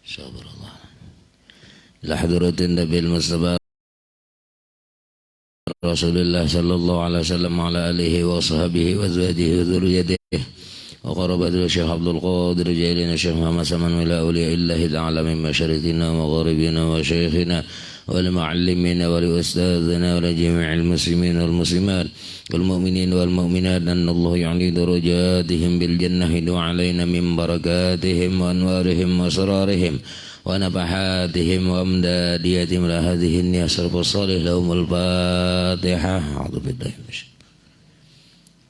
Sabarallah. Ila hadratin Nabil Mustafa Rasulullah sallallahu alaihi wasallam ala alihi wa sahbihi wa azwajihi wa dzurriyyatihi wa qarabatil Syekh Abdul Qadir Jailani Syekh Muhammad Saman wa ila awliyaillahi ta'ala min masyariqina wa maghribina wa syekhina wal muallimina wa li ustadzina wa li jami'il muslimin wal muslimat wal mu'minin wal mu'minat anna Allah ya'li darajatihim bil jannati wa alaina min barakatihim wa anwarihim wa asrarihim ونفحاتهم وأمداديتهم إلى هذه النياسر الصالح لهم الفاتحة أعوذ بالله من الشيطان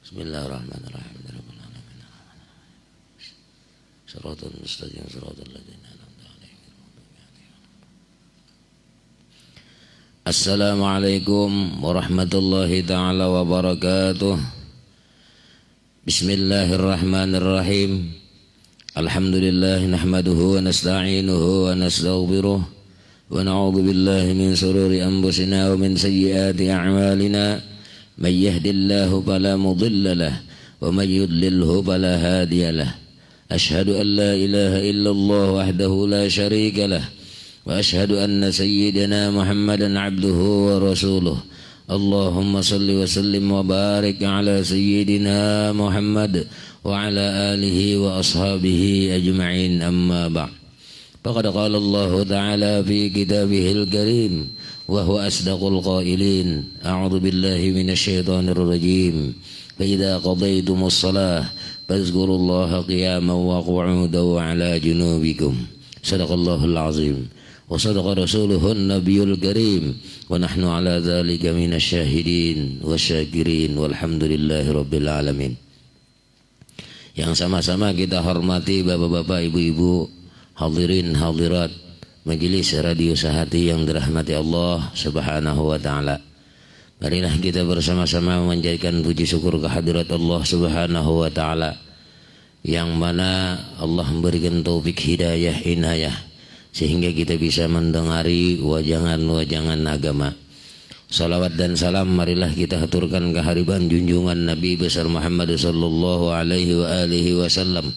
بسم الله الرحمن الرحيم رب العالمين صراط المستقيم صراط الذين أنعمت عليهم السلام عليكم ورحمة الله تعالى وبركاته بسم الله الرحمن الرحيم Alhamdulillah nahmaduhu wa nasta'inuhu wa nastaghfiruh wa na'udzu billahi min shururi anfusina wa min sayyiati a'malina may yahdihillahu fala mudilla lahu wa may yudlilhu fala hadiya lahu asyhadu an la ilaha illallah wahdahu la syarika lahu wa asyhadu anna sayyidana Muhammadan 'abduhu wa rasuluh Allahumma salli wa sallim wa barik ala sayyidina Muhammad وعلى آله وأصحابه أجمعين أما بعد فقد قال الله تعالى في كتابه الكريم وهو أصدق القائلين أعوذ بالله من الشيطان الرجيم فإذا قضيتم الصلاة فاذكروا الله قياما وقعودا وعلى جنوبكم صدق الله العظيم وصدق رسوله النبي الكريم ونحن على ذلك من الشاهدين والشاكرين والحمد لله رب العالمين. Yang sama-sama kita hormati bapak-bapak, ibu-ibu, hadirin, hadirat majelis radio Sehati yang dirahmati Allah Subhanahu wa taala. Marilah kita bersama-sama menjadikan puji syukur kehadirat Allah Subhanahu wa taala yang mana Allah memberikan taufik hidayah inayah sehingga kita bisa mendengari wajangan-wajangan agama. Salawat dan salam marilah kita haturkan kehadiran junjungan Nabi besar Muhammad sallallahu alaihi wa alihi wasallam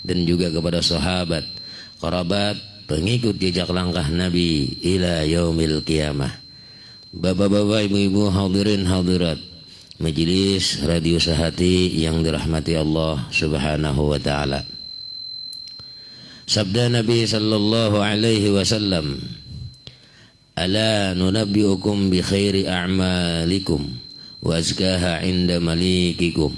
dan juga kepada sahabat, kerabat, pengikut jejak langkah Nabi ila yaumil qiyamah. Bapak-bapak, ibu-ibu, hadirin hadirat majelis radio Sehati yang dirahmati Allah Subhanahu wa taala. Sabda Nabi sallallahu alaihi wasallam, Ala nunabbi'ukum bi khairi a'malikum wa azkaha 'inda malikikum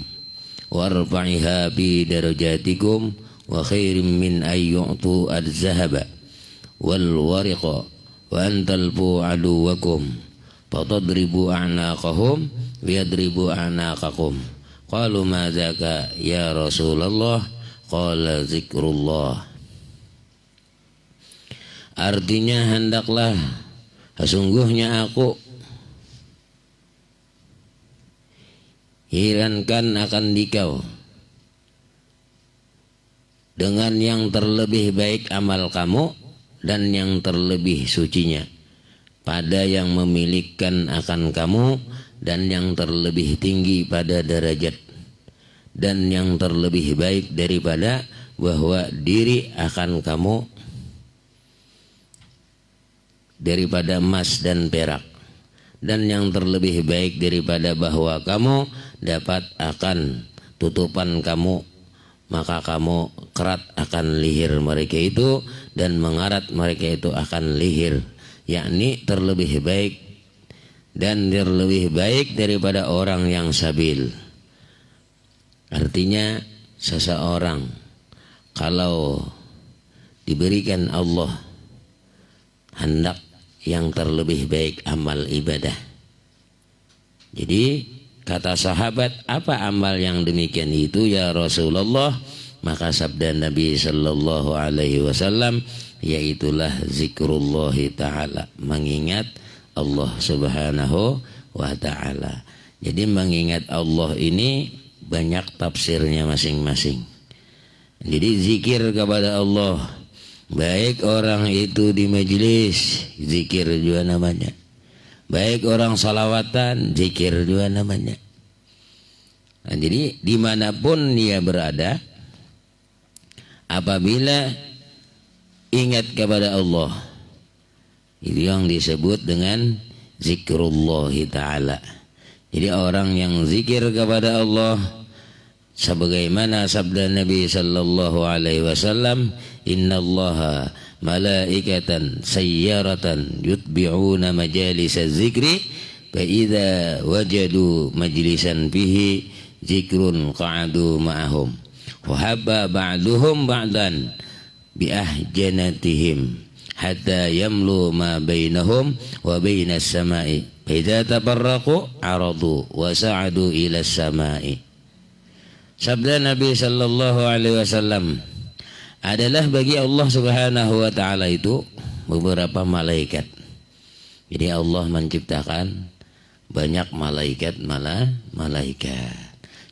wa arfa'iha bi darajatikum wa khairim min ayyu'tu az-zahaba wal wariqa wa antalfu aduwakum fatadribu a'naqahum wa yadribu a'naqakum. Qalu ma dzaka ya Rasulullah? Qala zikrullah. Artinya hendaklah sesungguhnya aku herankan akan dikau dengan yang terlebih baik amal kamu dan yang terlebih sucinya, pada yang memilihkan akan kamu dan yang terlebih tinggi pada derajat dan yang terlebih baik daripada bahwa diri akan kamu daripada emas dan perak, dan yang terlebih baik daripada bahwa kamu dapat akan tutupan kamu, maka kamu kerat akan leher mereka itu dan mengarat mereka itu akan leher, yakni terlebih baik dan terlebih baik daripada orang yang sabil. Artinya seseorang kalau diberikan Allah hendak yang terlebih baik amal ibadah. Jadi kata sahabat, apa amal yang demikian itu ya Rasulullah? Maka sabda Nabi sallallahu alaihi wasallam, yaitulah zikrullah ta'ala, mengingat Allah Subhanahu wa ta'ala. Jadi mengingat Allah ini banyak tafsirnya masing-masing. Jadi zikir kepada Allah, baik orang itu di majelis, zikir juga namanya. Baik orang salawatan, zikir juga namanya. Nah, jadi dimanapun dia berada, apabila ingat kepada Allah. Itu yang disebut dengan zikrullah ta'ala. Jadi orang yang zikir kepada Allah, sebagaimana sabda Nabi sallallahu alaihi wasallam, innallaha malaikatan sayyaratan yutbi'una majalis az-zikri fa idza wajadu majlisan fihi zikrun qa'adu ma'ahum wa habba ba'duhum ba'dan bi ahjanatihim hatta yamlu ma bainahum wa bainas sama'i fa idza tafarraqu aradu wa sa'adu ila as-sama'i. Sabda Nabi sallallahu alaihi wasallam, adalah bagi Allah Subhanahu wa taala itu beberapa malaikat. Jadi Allah menciptakan banyak malaikat.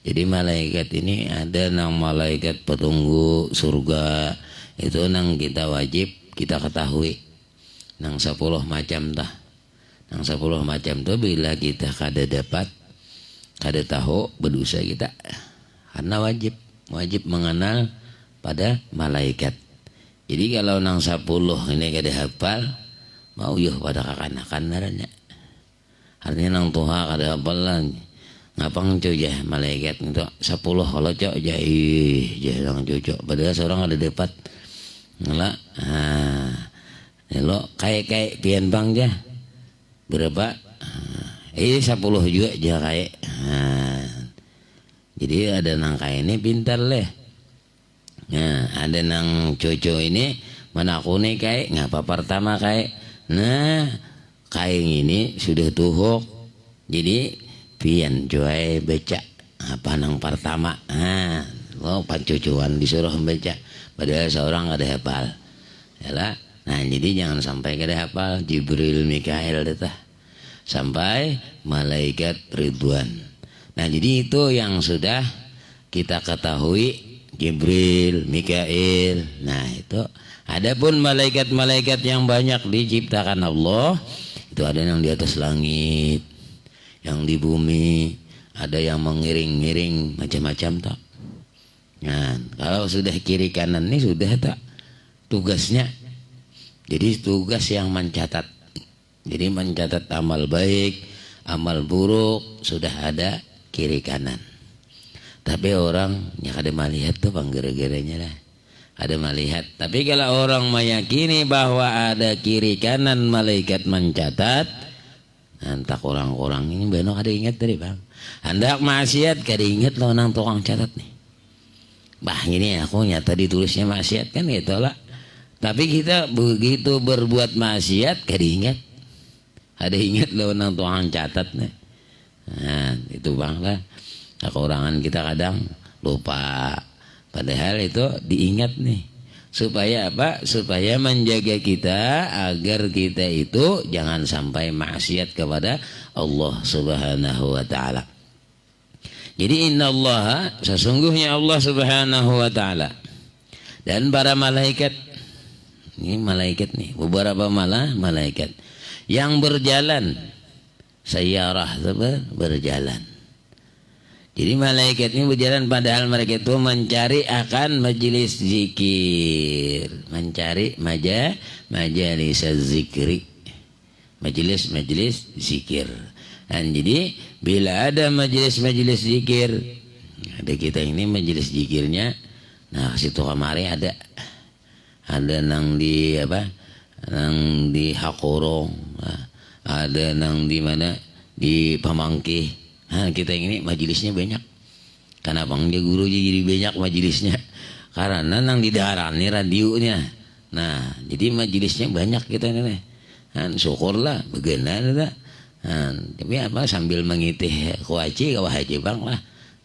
Jadi malaikat ini ada nang malaikat petunggu surga, itu nang kita wajib kita ketahui. Nang 10 macam tah. Nang 10 macam tuh bila kita kada dapat, kada tahu, berdosa kita. Karena wajib mengenal pada malaikat. Jadi kalau nang 10 ini kada hafal, mau yuh pada kakanakan naranya. Artinya nang tuha kada hafal lah. Ngapang coja malaikat itu 10 kalau cok jai nang cocok. Padahal seorang ada dapat. Ngelak. Lo kayak pian bang ja. Berapa? 10 juga aja kayak. Jadi ada nang kayak ini pintar leh. Nah, ada nang cocok ini mana aku nih kayak ngapa pertama kayak. Nah, kayak ini sudah tuhuk. Jadi pian cuy baca apa nang pertama. Lo pancucuan disuruh baca. Padahal seorang ada hafal. Yalah. Nah, jadi jangan sampai kada hafal Jibril Mikail datah. Sampai malaikat Ridwan. Nah, jadi itu yang sudah kita ketahui. Jibril, Mikail. Nah, itu adapun malaikat-malaikat yang banyak diciptakan Allah, itu ada yang di atas langit, yang di bumi, ada yang mengiring-iring macam-macam tak. Nah, kalau sudah kiri kanan ini sudah tak tugasnya. Jadi tugas yang mencatat. Jadi mencatat amal baik, amal buruk sudah ada kiri kanan. Tapi orang yang ada melihat tuh panggara-garanya lah. Ada melihat. Tapi kalau orang meyakini bahwa ada kiri kanan malaikat mencatat, entah orang-orang ini benar ada ingat tadi bang. Hendak maksiat kada ingat lo nang tukang catat nih. Bah ini aku nyata ditulisnya maksiat kan gitu lah. Tapi kita begitu berbuat maksiat kada ingat. Ada ingat lo nang tukang catat nih. Nah itu bang lah. Kekurangan kita kadang lupa. Padahal itu diingat nih. Supaya apa? Supaya menjaga kita agar kita itu jangan sampai maksiat kepada Allah Subhanahu wa taala. Jadi innallaha, sesungguhnya Allah Subhanahu wa taala dan para malaikat. Ini malaikat nih, beberapa malaikat yang berjalan sayyarah berjalan. Jadi malaikat ini berjalan padahal mereka itu mencari akan majelis zikir, mencari majalis zikri, majelis zikir. Dan jadi bila ada majelis zikir, ada kita ini majelis zikirnya, nah situ kamari ada nang di apa, nang di Hakorong, ada nang di mana di Pamangkih. Nah, kita ini majelisnya banyak. Kenapa dia guru jadi banyak majelisnya? Karena nang di daerah ini radionya. Nah, jadi majelisnya banyak kita ini. Nah, syukurlah, bagaimana? Nah, tapi apa sambil mengitih kuaci haji bang lah.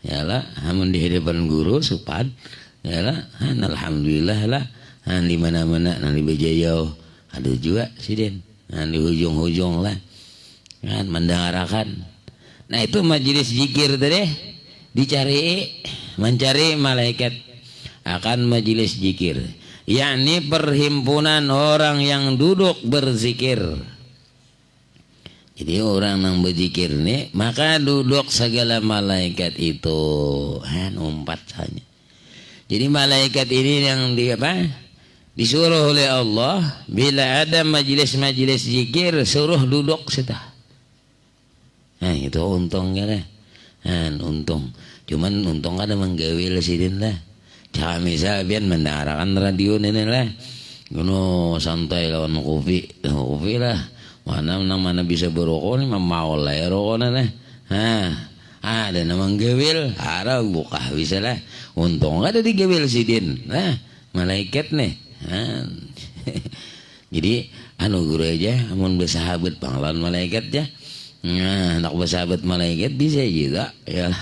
Yalah, hamun di hadapan guru supan. Yalah, alhamdulillah lah. Nah, di mana-mana nang di Bejayau ada juga siden. Nah, di hujung-hujung lah. Kan mendengarkan. Nah itu majelis zikir tadi mencari malaikat akan majelis zikir, yakni perhimpunan orang yang duduk berzikir. Jadi orang yang berzikir nih maka duduk segala malaikat itu umpat saja. Jadi malaikat ini yang disuruh oleh Allah bila ada majelis-majelis zikir suruh duduk setah. Nah itu untungnya lah. Untung. Cuman untung ada menggawil sidin lah. Cak misal biar mendengarkan radio ini lah. Gono santai lawan kopi lah. Mana bisa berokok ni mau lah rokok lah. Ada namang gawil, ada buka bisa lah. Untung ada di gawil sidin. Nah malaikat nih. Jadi guru aja amun bersahabat panglawan malaikat ya. Nah nak bersahabat malaikat bisa juga ya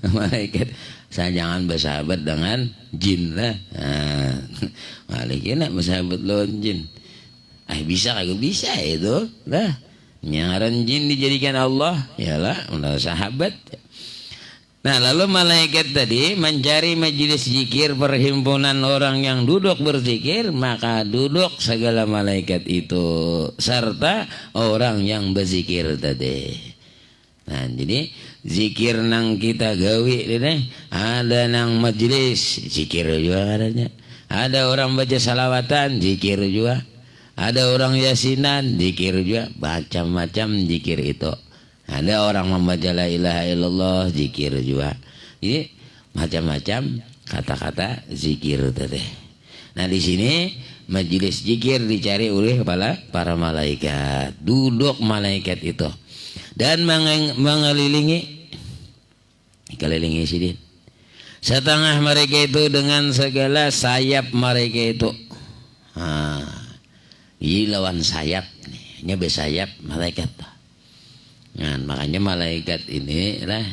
malaikat. Saya jangan bersahabat dengan jin lah. Malaikat nak bersahabat lawan jin. Bisa kagak bisa itu lah. Nyaran jin dijadikan Allah yalah sahabat. Nah lalu malaikat tadi mencari majelis zikir perhimpunan orang yang duduk berzikir, maka duduk segala malaikat itu serta orang yang berzikir tadi. Nah jadi zikir nang kita gawi ini ada nang majelis zikir juga adanya. Ada orang baca salawatan zikir juga. Ada orang yasinan zikir juga, macam-macam zikir itu. Ada orang membaca la ilaha illallah zikir juga. Jadi macam-macam kata-kata zikir tadi. Nah di sini majelis zikir dicari oleh para malaikat. Duduk malaikat itu dan mengelilingi sidin. Setengah mereka itu dengan segala sayap mereka itu. Ini lawan sayap nih, nyebe sayap malaikat. Nah, makanya malaikat ini lah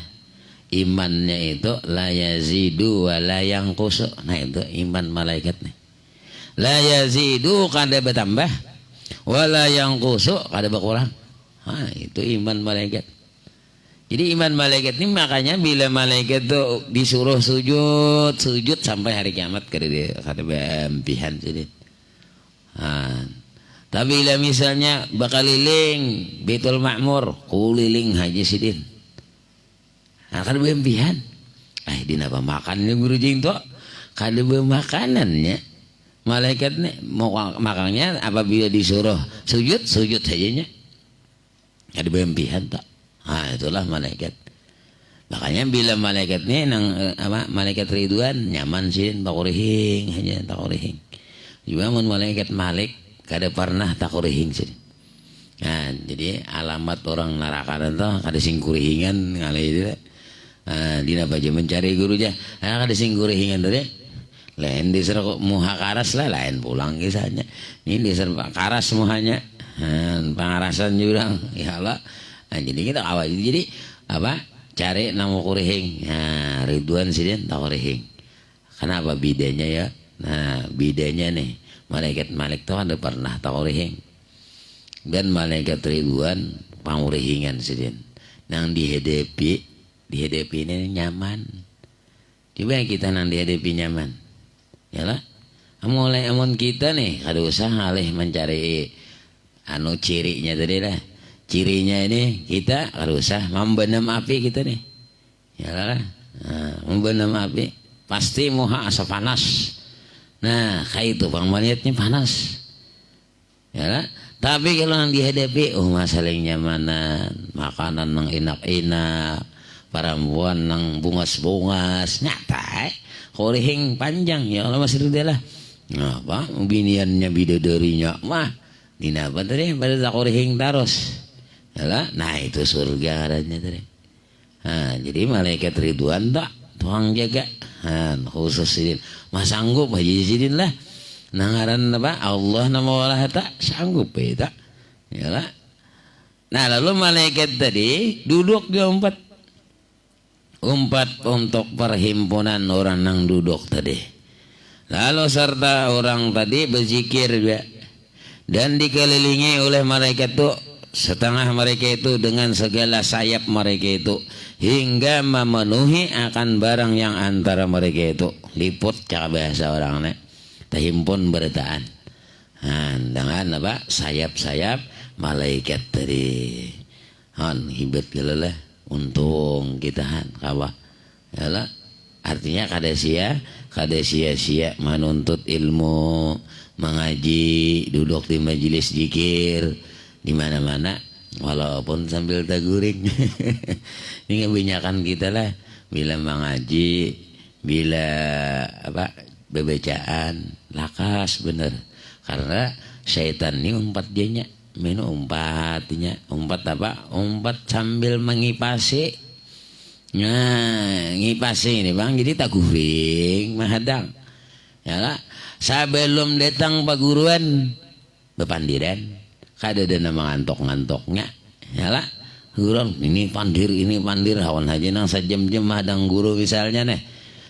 imannya itu la yazidu wa la yanqusu. Nah itu iman malaikat nih. La yazidu kada bertambah wa la yanqusu kada berkurang. Nah, itu iman malaikat. Jadi iman malaikat ini makanya bila malaikat itu disuruh sujud sampai hari kiamat kada berempihan jadi. Tapi bila misalnya bakal liling Baitul Ma'mur, kuliling haji sidin. Akan berempihan. Di napa makan ni guru jing tu? Kada bermakanannya. Malaikat ni makanya apabila disuruh sujud sajanya. Kada berempihan tak. Itulah malaikat. Makanya bila malaikat ni malaikat Ridwan nyaman sidin takurihing hanya takurihing. Juga mun malaikat Malik kada pernah takurihing sih. Nah, jadi alamat orang neraka itu kada sing kurihingan ngalih itu. Dina baca mencari gurunya. Kada sing kurihingan tadi. Lain diser muha karas lah lain pulang kisahnya. Ini diser karas muhanya. Pangarasan juga ya Allah. Jadi kita awal jadi apa? Cari nama kurihing. Nah, Ridwan sidin takurihing. Kenapa bidanya ya? Nah, bidanya nih. Malaikat Malik itu ada pernah takurihing. Dan malaikat Ridwan pangurihingan sidin. Nang dihadapi ini nyaman. Coba kita nang dihadapi nyaman. Yalah. Mulai amun kita nih kada usah ngalih mencari cirinya tadi lah. Cirinya ini kita kada usah membenam api kita nih. Yalah. Membenam api pasti moha asa panas. Nah, kayak itu bang maniatnya panas. Ya lah. Tapi kalau yang dihadapi, masalah nyamanan, makanan yang enak-enak, perempuan yang bungas-bungas, nyata, kurihing panjang ya Allah masih dia lah. Apa? Biniannya bidadarinya mah, dinapa tadi pada tak kurihing terus. Ya lah. Nah itu surga adanya tadi. Nah, jadi malaikat Ridwan tak tuang jaga. Khusus sidin mah sanggup haji sidin lah nangaran apa Allah nama walah tak sanggup tak yalah. Nah lalu malaikat tadi duduk di umpat untuk perhimpunan orang yang duduk tadi. Lalu serta orang tadi berzikir juga dan dikelilingi oleh malaikat itu setengah mereka itu dengan segala sayap mereka itu hingga memenuhi akan barang yang antara mereka itu liput cara bahasa orangnya terhimpun bertaan dengan apa sayap-sayap malaikat tadi hibat gila untung kita kawa yalah Artinya kada sia-sia menuntut ilmu, mengaji, duduk di majelis zikir di mana-mana walaupun sambil taguring. Ini kebanyakan kita lah bila mengaji, bila bebacaan lakas bener, karena syaitan ini umpat jenya umpat sambil mengipasi. Nah, ngipasi ini bang, jadi tak guring mahadang ya lah. Sebelum datang paguruan bepandiran kada ada nama ngantok-ngantoknya ya lah. Gurun ini pandir hawan aja nang sejam-jam mahadang guru misalnya nih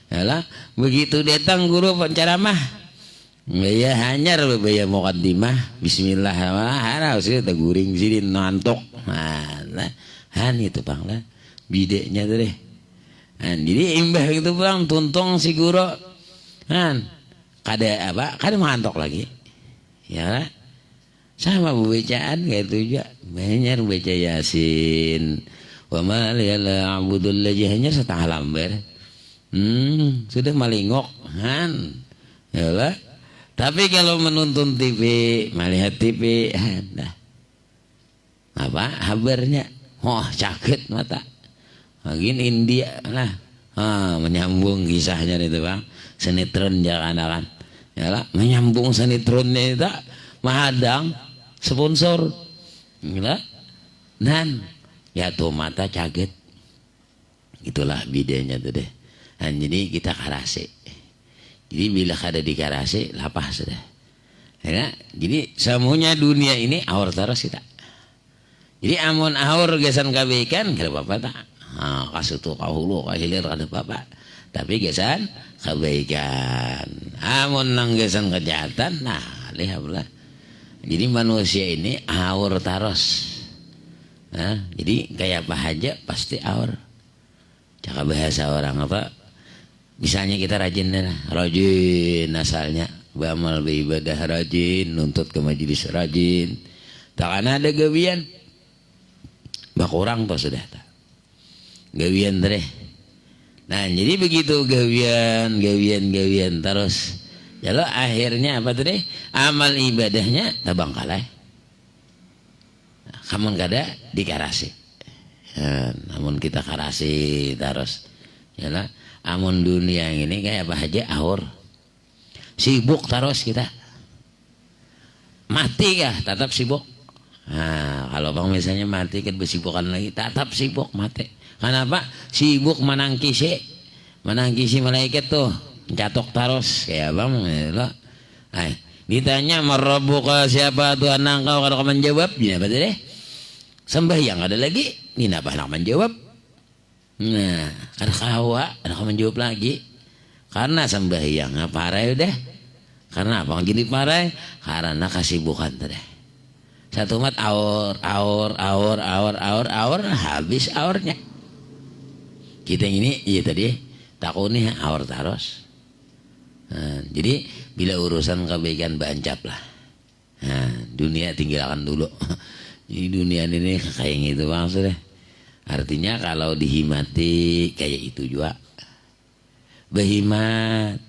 ya lah. Begitu datang guru penceramah ya hanyar bebaya muqaddimah bismillah harus kita guring sini ngantok. Nah itu bang lah bideknya tuh deh. Jadi imbah itu bang tuntung si guru kada mengantok lagi ya lah. Sama bacaan kayak itu juga banyak baca Yasin wa ma la abudul lagi hanya setengah lamber sudah malingok ya lah. Tapi kalau menonton TV melihat TV kabarnya sakit mata. Lagi India lah, menyambung kisahnya itu bang, sinetron jangan ya lah, menyambung sinetronnya itu mahadang sponsor, gila, dan ya tuh mata caget, itulah bedanya tuh deh. Dan jadi kita karase, jadi bila kada di karase lapah sudah, ya. Jadi semuanya dunia ini awar terus kita. Jadi amun awar gesan kebaikan kada apa-apa tak. Kasutu kahulu kahilir kada apa-apa, tapi gesan kebaikan. Amun nang gesan kejahatan lihat lah. Jadi manusia ini awur terus. Jadi kayak apa aja pasti awur. Cakap bahasa orang apa? Misalnya kita rajin asalnya beramal beribadah rajin, nuntut ke majelis rajin. Tak ada gawian. Bak orang tuh sudah tak. Gawian deh. Nah jadi begitu gawian terus. Jadi akhirnya apa tuh deh? Amal ibadahnya tabang kalah. Kamun kada dikarasi. Namun kita karasi terus. Jadi amun dunia ini kayak apa aja awur. Sibuk terus kita. Mati kah? Tetap sibuk. Kalau bang misalnya mati kan bersibukan lagi, tetap sibuk mati. Kenapa? Sibuk menangkisi malaikat tuh, catok terus kayak bang. Ditanya marabbuka siapa Tuhan engkau, kalau kamu menjawab, ini apa deh? Sembahyang ada lagi, ini apa nak menjawab? Nah, ada kawa, ada kamu menjawab lagi. Karena sembahyang parai udah. Karena apa? Jadi parai karena kesibukan tadi. Satu mat awur habis awurnya. Kita ini iya tadi takutnya awur terus. Jadi bila urusan kebaikan bancap lah. Dunia tinggalkan dulu. Jadi dunia ini kayak gitu bang sudah. Artinya kalau dihimati kayak itu juga. Behimat.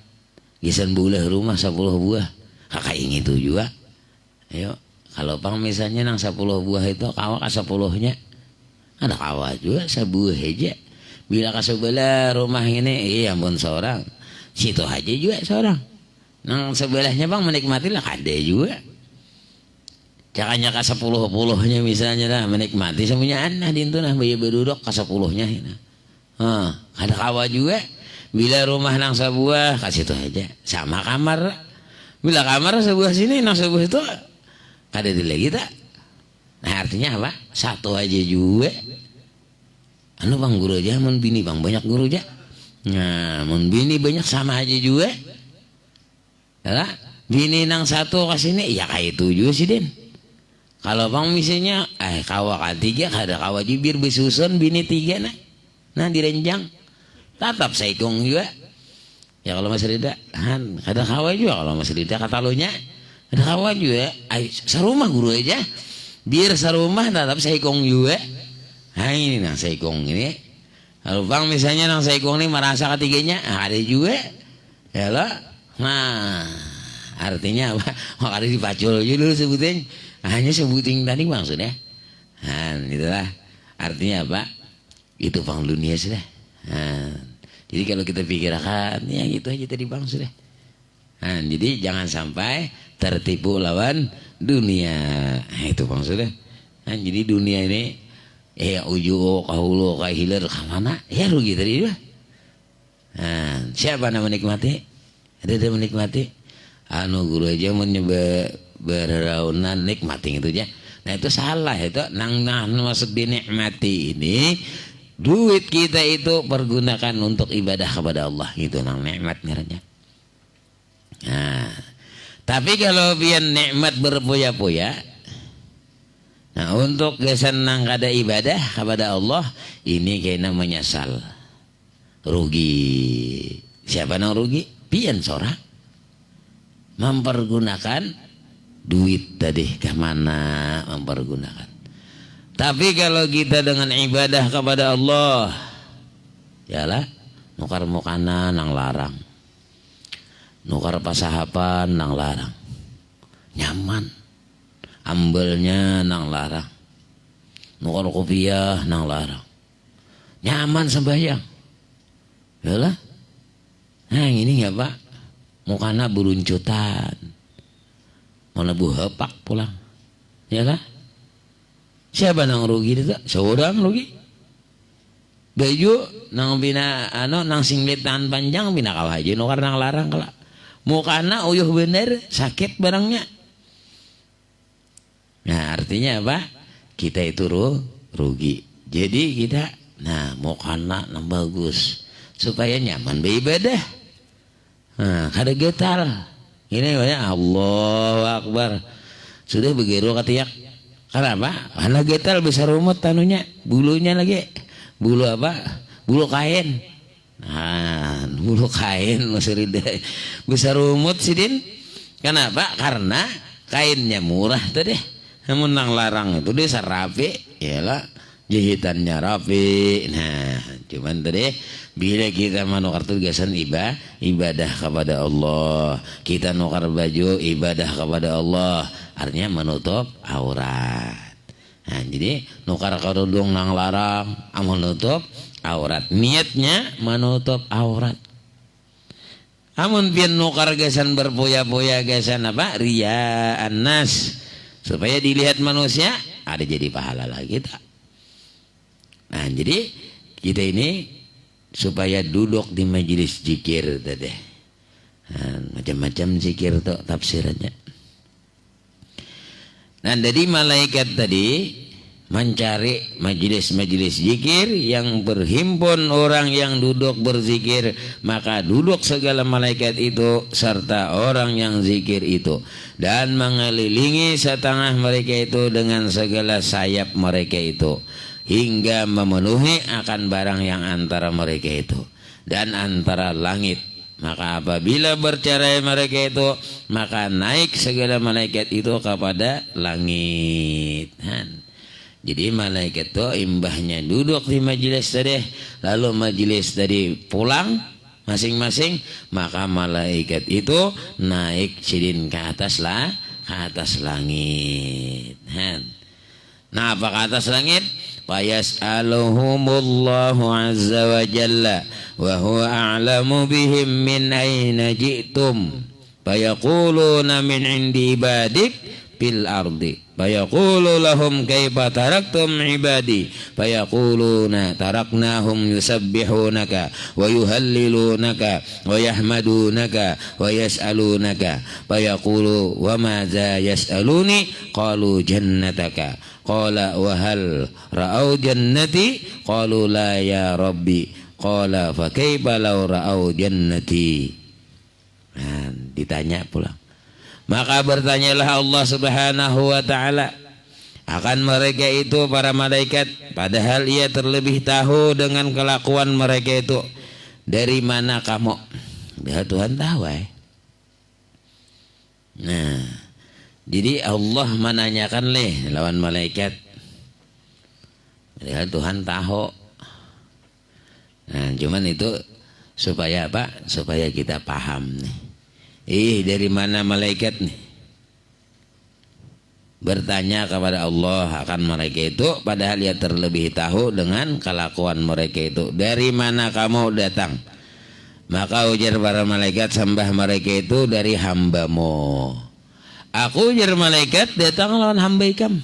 Gisan bulah rumah 10 buah. Kayak itu juga. Ayo. Kalau bang misalnya nang 10 buah itu kawak 10-nya. Ada kawak juga 1 buah aja. Bila ke sebelah rumah ini, iya pun seorang. Situ aja juga seorang. Nang sebelahnya bang menikmati lah ada juga. Cakanya ke 10-10-nya misalnya lah menikmati semuanya anak dintu nah bayi berduduk ke 10-nya. Ada kawa juga. Bila rumah nang sebuah ke situ aja. Sama kamar. Bila kamar sebuah sini nang sebuah itu kada di lagi tak. Nah artinya apa? Satu aja juga. Bang guru aja, mun bini bang banyak guru aja. Nah, mun bini banyak sama aja juga. Ya, bini nang satu ke sini, ya kayak itu juga sih Den. Kalau bang misalnya, kawa ketiga, kada kawa jibir besusun bini 3 nah. Nah direnjang, tetap saikong juga. Ya kalau masih tidak, kada kawa juga kalau masih tidak kata lo nya. Ada kawa juga, serumah guru aja. Biar serumah tetap saikong juga. Ini nah saikong ini Kalau bang misalnya nang saya ini merasa ketiganya, ada juga, ya lah. Nah, artinya apa? Makanya dipacul aja dulu sebutin, hanya sebutin tadi bang sudah. Nah, itulah artinya apa? Itu bang dunia sudah. Nah, jadi kalau kita pikirkan, ya gitu aja tadi bang sudah. Nah, jadi jangan sampai tertipu lawan dunia. Nah, itu bang sudah. Nah, jadi dunia ini uju kahulu kahilir kemana? Ya rugi tadi lah. Nah, siapa nama menikmati? Ada menikmati? Anu guru aja berraunan nikmati itu aja. Nah itu salah itu. Nang masuk dinikmati ini, duit kita itu pergunakan untuk ibadah kepada Allah gitu. Nang nikmat ngaranya. Nah, tapi kalau pian nikmat berpoya-poya, nah untuk kesenang kada ibadah kepada Allah, ini kena menyesal, rugi. Siapa yang rugi? Pian seorang mempergunakan duit tadi kemana mempergunakan. Tapi kalau kita dengan ibadah kepada Allah, yalah nukar mukana nang larang, nukar pasahapan nang larang, nyaman, ambelnya nang larang, nukar kopiah nang larang, nyaman sembahyang, yalah. Nah ini ya pak, mukana beruncutan, mana buhepak pulang, yalah. Siapa nang rugi itu? Seorang rugi. Baju nang bina nang singlet tahan panjang bina kawah aja nukar nang larang kala. Mukana uyuh bener sakit barangnya. Nah artinya apa? Kita itu rugi. Jadi kita mukana nang bagus supaya nyaman beribadah. Nah kada getal. Ini banyak Allahu Akbar. Sudah begitu katiak. Kenapa? Karena getal bisa rumut tanunya, bulunya lagi. Bulu apa? Bulu kain. Nah, bulu kain bisa rumut sidin. Kenapa? Karena kainnya murah tadi. Namun nang larang itu dia rapi, yalah jahitannya rapi. Nah, cuman tadi bila kita menukar tugasan ibadah kepada Allah, kita nukar baju ibadah kepada Allah, artinya menutup aurat. Nah, jadi nukar kerudung nang larang, menutup aurat. Niatnya menutup aurat. Amun pian nukar gasan berpoya-poya gasan apa? Riya'an nas, supaya dilihat manusia, ada jadi pahala lagi tak? Nah, jadi kita ini supaya duduk di majelis zikir tadi. Macam-macam zikir tuh tafsirannya. Nah, jadi malaikat tadi mencari majelis-majelis zikir yang berhimpun orang yang duduk berzikir, maka duduk segala malaikat itu serta orang yang zikir itu dan mengelilingi setengah mereka itu dengan segala sayap mereka itu, hingga memenuhi akan barang yang antara mereka itu dan antara langit. Maka apabila bercerai mereka itu, maka naik segala malaikat itu kepada langit. Jadi malaikat itu imbahnya duduk di majelis tadi, lalu majelis tadi pulang masing-masing, maka malaikat itu naik sidin ke atas langit. Nah, apa ke atas langit? Fayas'aluhumullahu azza wa jalla wa huwa a'lamu bihim min aina ji'tum fayaquluna min indi ibadik fil ardi fayaqulu lahum kaifa taraktum ibadi fayaquluna taraknahum yusabbihunaka wa yuhallilunaka wa yahmadunaka wa yas'alunaka fayaqulu wa ma za yas'aluni qalu jannataka qala wa hal ra'au jannati qalu la ya rabbi qala fa kaifa law ra'au jannati. Nah, ditanya pulang. Maka bertanyalah Allah Subhanahu wa taala akan mereka itu para malaikat, padahal ia terlebih tahu dengan kelakuan mereka itu. Dari mana kamu? Ya Tuhan tahu. Nah, jadi Allah menanyakan lawan malaikat. Ya Tuhan tahu. Nah, cuman itu supaya apa? Supaya kita paham nih. Dari mana malaikat nih? Bertanya kepada Allah akan mereka itu, padahal ia terlebih tahu dengan kelakuan mereka itu. Dari mana kamu datang? Maka ujar para malaikat, sembah mereka itu dari hambamu. Aku ujar malaikat, datang lawan hamba ikam.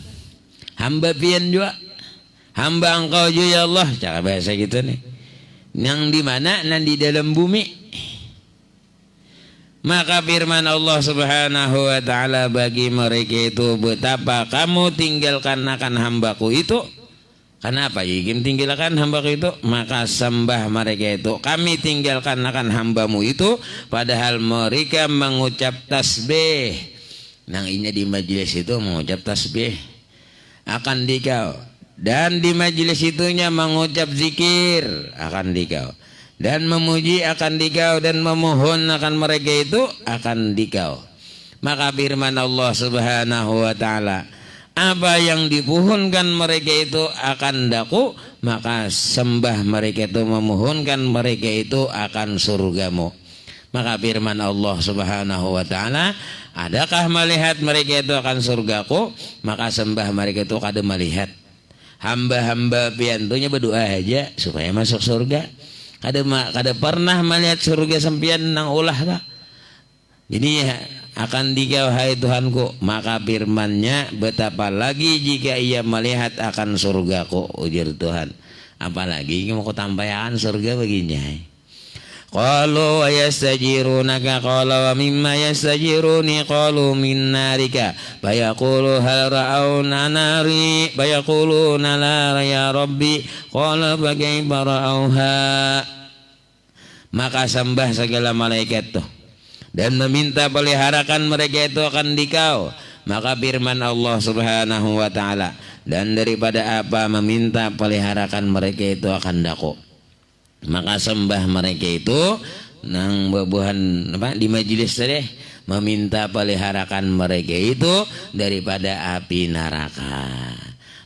Hamba pian juga. Hamba engkau juga ya Allah. Cara bahasa gitu nih. Yang di mana? Yang di dalam bumi. Maka firman Allah Subhanahu wa ta'ala bagi mereka itu, betapa kamu tinggalkan akan hambaku itu. Kenapa Ikim tinggalkan hambaku itu? Maka sembah mereka itu, kami tinggalkan akan hambamu itu, padahal mereka mengucap tasbih. Nang ini di majelis itu mengucap tasbih akan dikau, dan di majelis itunya mengucap zikir akan dikau, dan memuji akan dikau, dan memohon akan mereka itu akan dikau. Maka firman Allah Subhanahu wa ta'ala, apa yang dipohonkan mereka itu akan daku, maka sembah mereka itu memohonkan mereka itu akan surgamu. Maka firman Allah Subhanahu wa ta'ala, adakah melihat mereka itu akan surgaku? Maka sembah mereka itu kada melihat. Hamba-hamba piantunya berdoa aja supaya masuk surga. Kada pernah melihat surga sempian nang ulah tak. Jadi akan dikau hai Tuhanku. Maka firman-Nya, betapa lagi jika ia melihat akan surgaku, ujar Tuhan. Apalagi mau kutampayan surga baginya. Qalu wa yastajirunaka qala wa mimma yastajiruni qalu min narika fayaqulu hal ra'awna nari fayaquluna la ya rabbi qala bagaiba ra'awha. Maka sembah segala malaikat tuh dan meminta peliharakan mereka itu akan dikau. Maka firman Allah Subhanahu wa ta'ala, dan daripada apa meminta peliharakan mereka itu akan daku. Maka sembah mereka itu nang bubuhan apa di majelis tadi meminta peliharakan mereka itu daripada api neraka.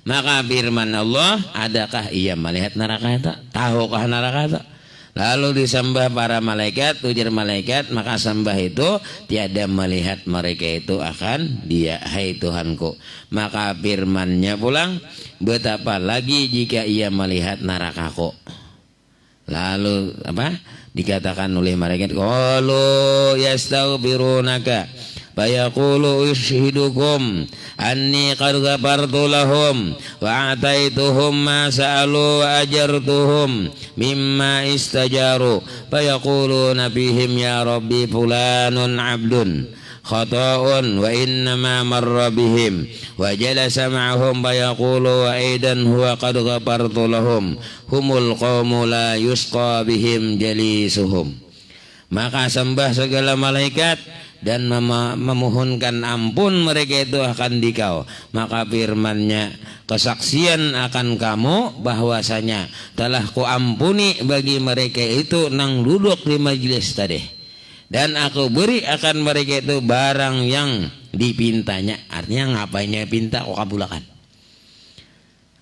Maka firman Allah, adakah ia melihat neraka itu? Tahukah neraka itu? Lalu disembah para malaikat, ujar malaikat, maka sembah itu tiada melihat mereka itu akan dia, hai Tuhanku. Maka firman-Nya pulang, betapa lagi jika ia melihat nerakaku. Lalu apa dikatakan oleh malaikat, qalu yastaghfirunaka fayaqulu ushidukum anni qad ghafartu lahum wa ataituhum ma sa'alu wa ajartuhum mimma istajaru fayaquluna fihim ya rabbi fulanun abdun khata'un wa innama marra bihim wa jalasa ma'ahum fayaqulu wa aidan huwa qad ghafartu lahum humul qawmu la yusqa bihim jalisuhum. Maka sembah segala malaikat dan memohonkan ampun mereka itu akan dikau. Maka firman-Nya, kesaksian akan kamu bahwasanya telah kuampuni bagi mereka itu nang duduk di majelis tadi, dan aku beri akan mereka itu barang yang dipintanya. Artinya ngapainnya pinta kok kabulakan.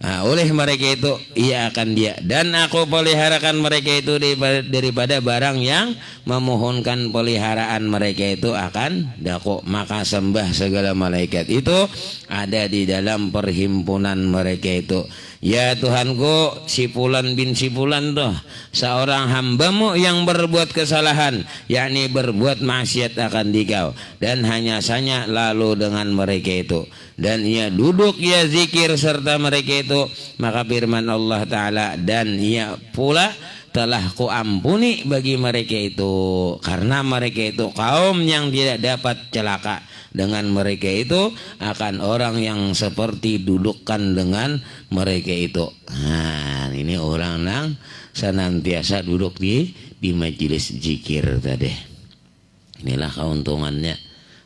Nah, oleh mereka itu ia akan dia, dan aku peliharakan mereka itu daripada barang yang memohonkan peliharaan mereka itu akan daku. Maka sembah segala malaikat itu ada di dalam perhimpunan mereka itu. Ya Tuhanku, si Fulan bin si Fulan tuh seorang hambamu yang berbuat kesalahan, yakni berbuat maksiat akan dikau, dan hanya saja lalu dengan mereka itu, dan ia duduk ia zikir serta mereka itu. Maka firman Allah Ta'ala, dan ia pula telah kuampuni bagi mereka itu, karena mereka itu kaum yang tidak dapat celaka dengan mereka itu akan orang yang seperti dudukkan dengan mereka itu. Nah, ini orang yang senantiasa duduk di majelis zikir tadi. Inilah keuntungannya,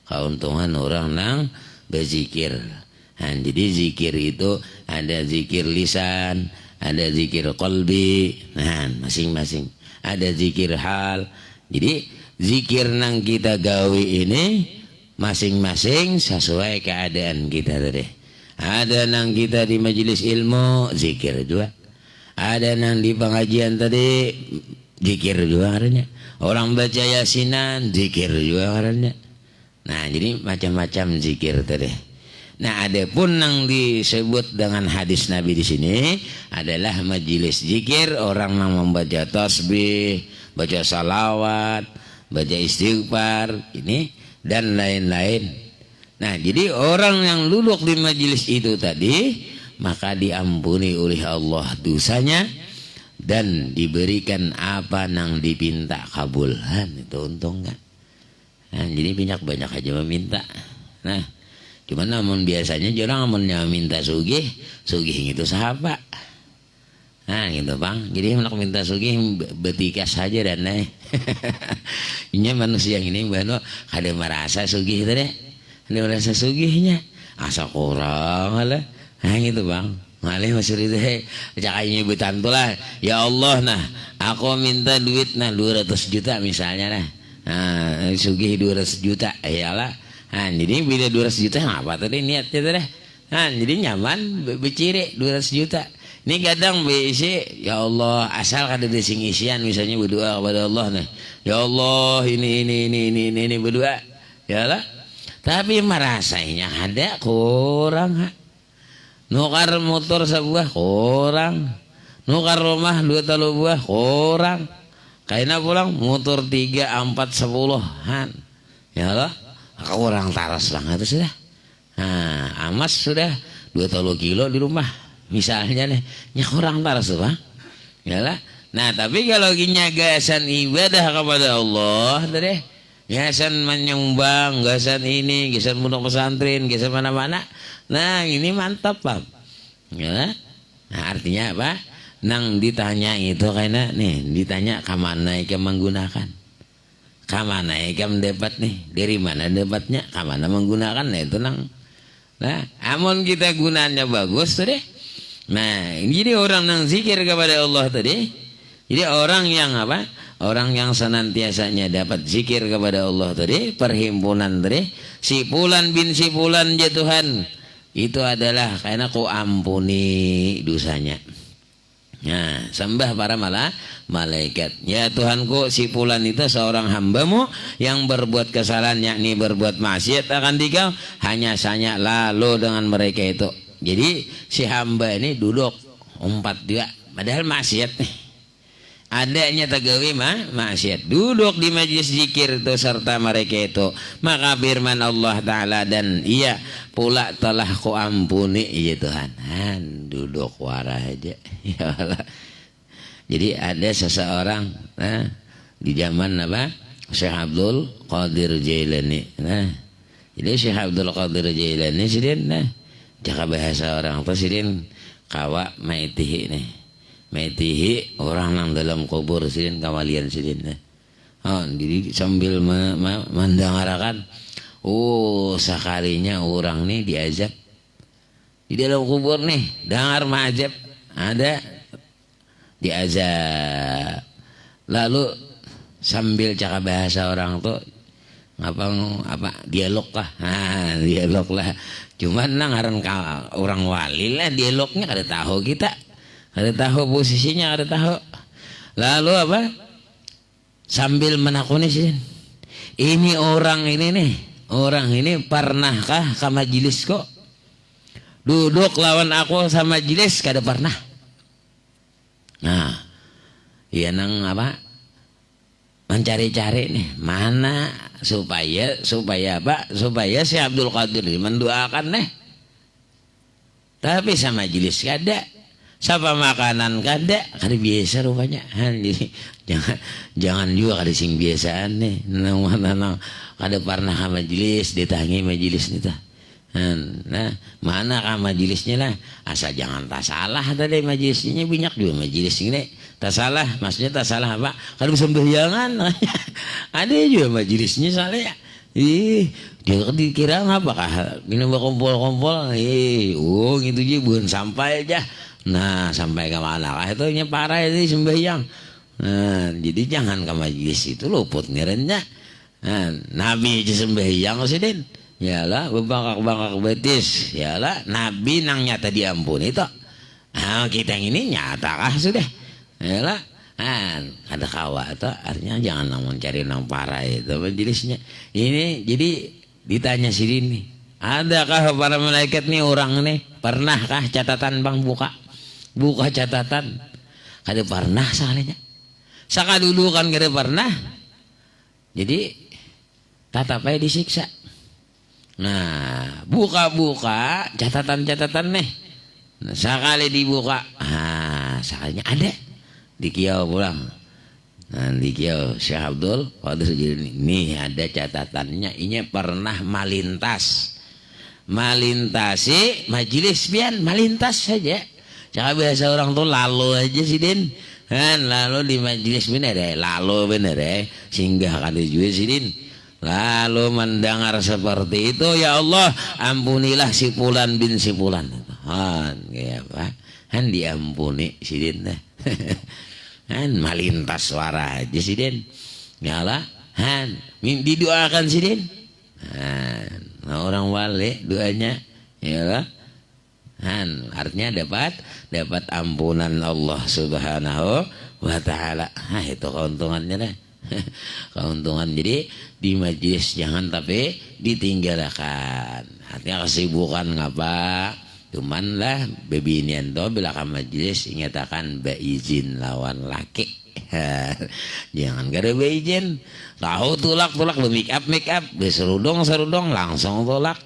keuntungan orang yang berzikir. Nah, jadi zikir itu ada zikir lisan, ada zikir qalbi, nah masing-masing. Ada zikir hal. Jadi zikir nang kita gawe ini masing-masing sesuai keadaan kita tadi. Ada nang kita di majelis ilmu zikir juga. Ada nang di pengajian tadi zikir juga ngarannya. Orang baca yasinan zikir juga ngarannya. Nah, jadi macam-macam zikir tadi. Nah, ada pun yang disebut dengan hadis Nabi di sini adalah majelis zikir, orang yang membaca tasbih, baca salawat, baca istighfar, ini dan lain-lain. Nah, jadi orang yang duduk di majelis itu tadi maka diampuni oleh Allah dosanya dan diberikan apa yang dipinta kabulhan. Itu untung kan. Nah, jadi banyak aja meminta. Nah, cuman namun biasanya orang amunnya minta sugih itu sahabat. Nah gitu bang, jadi nak minta sugih betikas saja dan naik. Ini manusia ini bano ada merasa sugih itu deh, ada merasa sugihnya, asa kurang lah. Nah gitu bang, ngalih masuk itu cakainya betantu lah. Ya Allah nah, aku minta duit nah 200 juta misalnya lah. Nah sugih 200 juta, iyalah. Nah, jadi bila 200 juta apa tadi niatnya tadi? Nah, jadi nyaman beciri 200 juta. Ini kadang BC, ya Allah, asal kada ada sing isian misalnya berdoa kepada Allah nih. Ya Allah, ini berdoa. Ya lah. Tapi merasanya ada kurang. Nukar motor sebuah kurang. Nukar rumah 2 buah kurang. Kayaknya pulang motor 3, 4, 10-an. Ya lah. Kurang taras banget itu sudah. Nah, amas sudah 2 kilo di rumah misalnya nih, kurang taras tuh bang. Yalah. Nah tapi kalau gasan ibadah kepada Allah, deh, gasan menyumbang, gasan ini, gasan pondok pesantren, gasan mana-mana. Nah ini mantap bang. Yalah. Nah artinya apa? Nang ditanya itu karena nih ditanya kemana ikan menggunakan. Kamana ikam dapat nih, dari mana dapatnya, kamana menggunakan, nah itu nang. Nah, amun kita gunanya bagus tuh deh. Nah, jadi orang yang zikir kepada Allah tadi, jadi orang yang apa? Orang yang senantiasanya dapat zikir kepada Allah tadi, perhimpunan tadi, si Fulan bin si Fulan ya Tuhan, itu adalah karena ku ampuni dosanya. Nah, sembah para malaikat. Ya Tuhanku, si Fulan itu seorang hambamu yang berbuat kesalahan, yakni berbuat maksiat akan dikau, hanya sanya lalu dengan mereka itu. Jadi si hamba ini duduk 4 juga, padahal maksiat nih. Adanya tagawi maksiat, duduk di majlis zikir itu serta mereka itu, maka firman Allah Ta'ala, dan ia pula telah ku ampuni ya Tuhan. Duduk warah aja ya Allah. Jadi ada seseorang di zaman apa, Syekh Abdul Qadir Jailani. Nah jadi Syekh Abdul Qadir Jailani sidin, nah jaka bahasa orang itu sidin kawa maitihi nih. Metihi orang yang dalam kubur sidin kawalian sidin. Jadi sambil mendengarkan, sekalinya orang nih diazab di dalam kubur nih, dengar mazab ada diazab. Lalu sambil cakap bahasa orang tuh apa dialog lah, dialog lah. Cuman ngaran orang wali lah dialognya kada tahu kita. Ada tahu posisinya, ada tahu. Lalu apa? Sambil menakuni sih. Ini orang ini nih, orang ini pernahkah ke majelis kok? Duduk lawan aku sama majelis kada pernah. Nah, iya nang apa? Mencari-cari nih, mana supaya apa? Supaya si Abdul Qadir mendoakan nih. Tapi sama majelis kada. Siapa makanan kada biasa rupanya. Jadi jangan juga kada sing biasaan nih. Nang kada pernah ke majelis, ditangi majelis nih tah. Nah, mana ka majelisnya lah? Asal jangan tak salah tadi majelisnya, banyak juga majelis ini. Tak salah, maksudnya tak salah apa? Kada sembahyangan. Ada juga majelisnya salah ya. Dia dikira ngapakah? Ini kumpul-kumpul. Gitu aja bukan sampai aja. Nah sampai ke mana lah itu parah itu sembahyang. Nah jadi jangan ke majelis itu luput nirenya. Nabi aja sembahyang sidin. Yalah bebangkak betis. Yalah Nabi nang nyata diampuni itu. Kita yang ini nyatakah sudah? Yalah, ada kawa atau artinya jangan namun cari nang parah itu majelisnya. Ini jadi ditanya si ini, adakah para malaikat nih orang nih pernahkah catatan bang buka catatan? Kada pernah soalnya. Saka dulu kan kada pernah. Jadi tatapnya disiksa. Nah, buka catatan nih. Nah, sekali dibuka, sekalinya ada di kiau pulang. Nah, di kiau Syekh Abdul waktu sejauh ini ada catatannya. Ini pernah melintasi majelis pian, malintas saja. Cakap biasa orang tuh lalu aja sih Din. Kan lalu di majelis bener lalu bener singgah kali juga sih Din. Lalu mendengar seperti itu, ya Allah ampunilah si Fulan bin si Fulan. Kayak apa? Diampuni sidin dah. Malintas suara aja sidin. Nyala, didoakan sidin. Nah, orang wali doanya, ya artinya dapat ampunan Allah Subhanahu wa Ta'ala. Itu keuntungannya dah. Keuntungan jadi di majlis jangan tapi ditinggalkan. Artinya kesibukan ngapa? Cuman lah bebinian tuh bila ke majlis ingatakan beizin lawan laki. Jangan gak ada beizin. Tahu tulak make up serudong langsung tulak.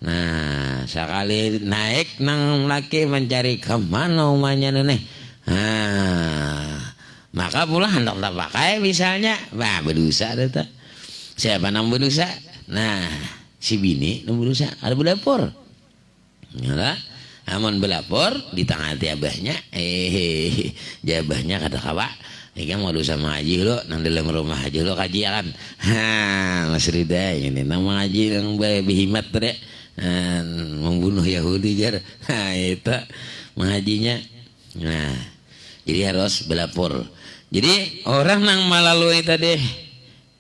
Nah sekali naik nang laki mencari kemana umanya nih. Maka pula hendak tak pakai misalnya, berdosa ada tak? Siapa nang berdosa? Nah, si bini nang berdosa ada belapor. Nyala, aman belapor di tangan abahnya, jabahnya kata kawa, ikan mau dosa mengaji lo, nang dalam rumah aja lo kajian. Mas Rida ini nang mengaji nang behimat tadi, membunuh Yahudi jar, itu mengajinya. Nah, jadi harus belapor. Jadi orang nang melalui tadi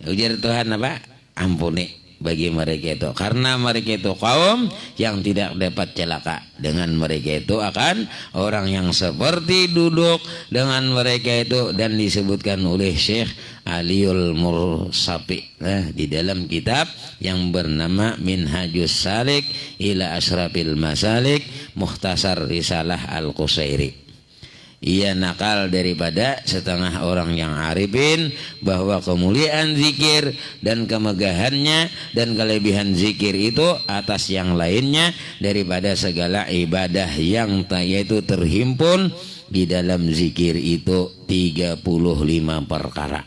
ujar Tuhan apa? Ampuni bagi mereka itu. Karena mereka itu kaum yang tidak dapat celaka. Dengan mereka itu akan orang yang seperti duduk dengan mereka itu. Dan disebutkan oleh Syekh Aliul Mursafi di dalam kitab yang bernama Minhajus Salik ila Asrafil Masalik Mukhtasar Risalah Al-Qusairi. Ia nakal daripada setengah orang yang arifin bahwa kemuliaan zikir dan kemegahannya dan kelebihan zikir itu atas yang lainnya daripada segala ibadah yang yaitu terhimpun di dalam zikir itu 35 perkara.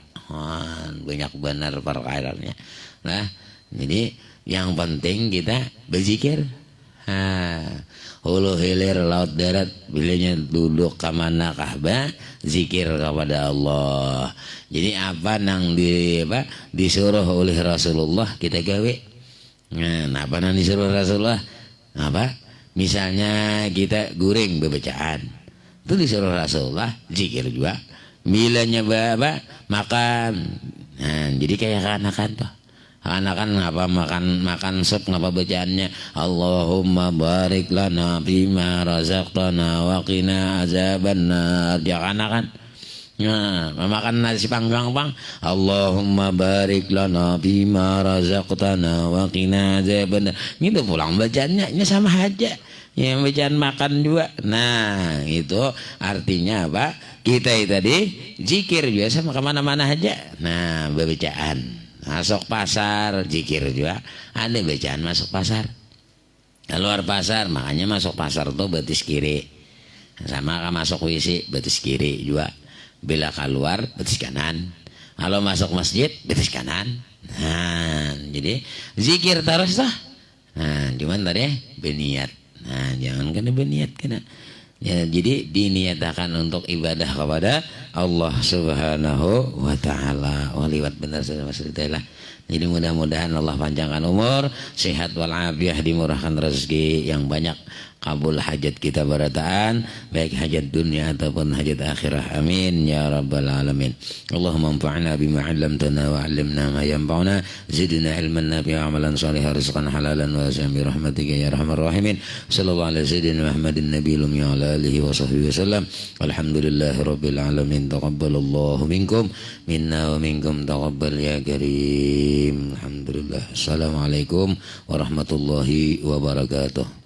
Banyak benar perkaranya. Nah, jadi yang penting kita berzikir. Hulu hilir laut darat bilanya duduk kamana kahba zikir kepada Allah. Jadi apa nang disuruh oleh Rasulullah kita gawe. Nah, apa nang disuruh Rasulullah? Apa? Misalnya kita goreng bebacaan. Itu disuruh Rasulullah zikir juga. Milanya makan. Nah, jadi kayak anak-anak tuh. Anak-anak ngapa makan sup ngapa bacaannya Allahumma barik lana bima razaqtana wa qina azabannar. Jangan kan makan nasi panggang Allahumma barik lana bima razaqtana wa qina azabannar. Gitu pulang bacaannya ini sama aja. Yang bacaan makan juga. Nah, itu artinya apa? Kita tadi zikir juga sama kemana-mana aja. Nah, bacaan masuk pasar zikir juga ada bacaan masuk pasar. Keluar pasar makanya masuk pasar tuh betis kiri sama kan masuk WC betis kiri juga. Bila keluar betis kanan. Kalau masuk masjid betis kanan. Nah jadi zikir terus lah. Nah cuman tadi beniat. Nah jangan kena beniat kena. Ya, jadi diniatakan untuk ibadah kepada Allah Subhanahu wa Ta'ala. Liwat benar sudah Mas Ridha. Jadi mudah-mudahan Allah panjangkan umur, sehat walafiat, dimurahkan rezeki yang banyak. kabul hajat kita barataan, baik hajat dunia ataupun hajat akhirah. Amin ya rabbal alamin. Allahumma anfa'na bima 'allamtana wa 'allimna ma yanfa'una, zidna ilman nafi'a, amalan shalihan, rizqan halalan wa bi rahmatika ya arhamar rahimin. Sallallahu alaihi sayyidina Muhammadin nabiyil ummi wa ala alihi wa sahbihi wasallam. Alhamdulillahi rabbil alamin. Taqabbalallahu minkum minna wa minkum taqabbal ya karim. Alhamdulillah. Assalamualaikum warahmatullahi wabarakatuh.